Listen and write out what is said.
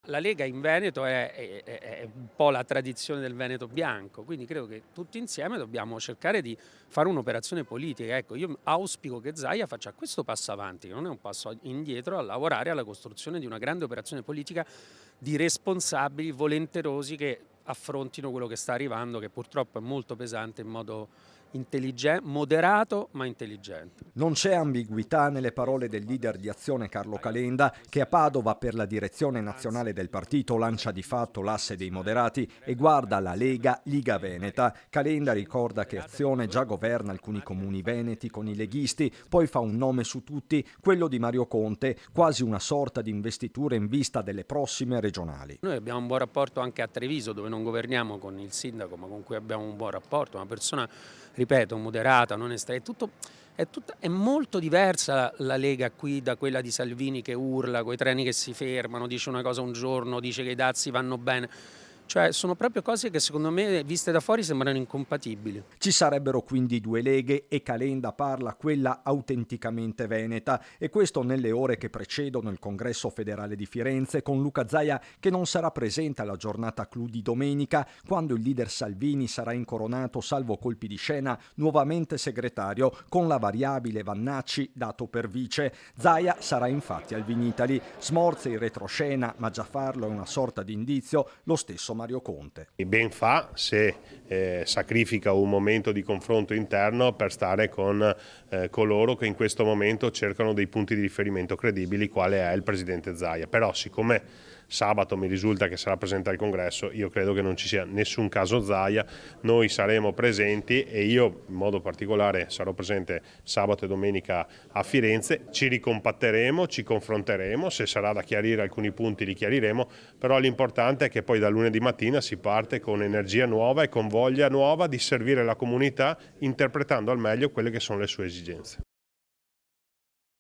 la Lega in Veneto è un po' la tradizione del Veneto bianco, quindi credo che tutti insieme dobbiamo cercare di fare un'operazione politica. Ecco, io auspico che Zaia faccia questo passo avanti, che non è un passo indietro, a lavorare alla costruzione di una grande operazione politica di responsabili volenterosi che affrontino quello che sta arrivando, che purtroppo è molto pesante, in modo moderato ma intelligente. Non c'è ambiguità nelle parole del leader di Azione Carlo Calenda, che a Padova per la direzione nazionale del partito lancia di fatto l'asse dei moderati e guarda la Lega Liga Veneta. Calenda ricorda che Azione già governa alcuni comuni veneti con i leghisti, poi fa un nome su tutti, quello di Mario Conte, quasi una sorta di investitura in vista delle prossime regionali. Noi abbiamo un buon rapporto anche a Treviso, dove non governiamo con il sindaco, ma con cui abbiamo un buon rapporto, una persona, ripeto, moderata, non estrema, è molto diversa la Lega qui da quella di Salvini che urla, coi treni che si fermano, dice una cosa un giorno, dice che i dazi vanno bene. Cioè sono proprio cose che secondo me viste da fuori sembrano incompatibili. Ci sarebbero quindi due leghe e Calenda parla quella autenticamente veneta, e questo nelle ore che precedono il congresso federale di Firenze, con Luca Zaia che non sarà presente alla giornata clou di domenica, quando il leader Salvini sarà incoronato, salvo colpi di scena, nuovamente segretario, con la variabile Vannacci dato per vice. Zaia sarà infatti al Vinitali, smorza in retroscena, ma già farlo è una sorta di indizio, lo stesso Mario Conte. E ben fa se sacrifica un momento di confronto interno per stare con coloro che in questo momento cercano dei punti di riferimento credibili, quale è il presidente Zaia. Però siccome sabato mi risulta che sarà presente al congresso, io credo che non ci sia nessun caso Zaia, noi saremo presenti e io in modo particolare sarò presente sabato e domenica a Firenze, ci ricompatteremo, ci confronteremo, se sarà da chiarire alcuni punti li chiariremo, però l'importante è che poi da lunedì mattina si parte con energia nuova e con voglia nuova di servire la comunità interpretando al meglio quelle che sono le sue esigenze.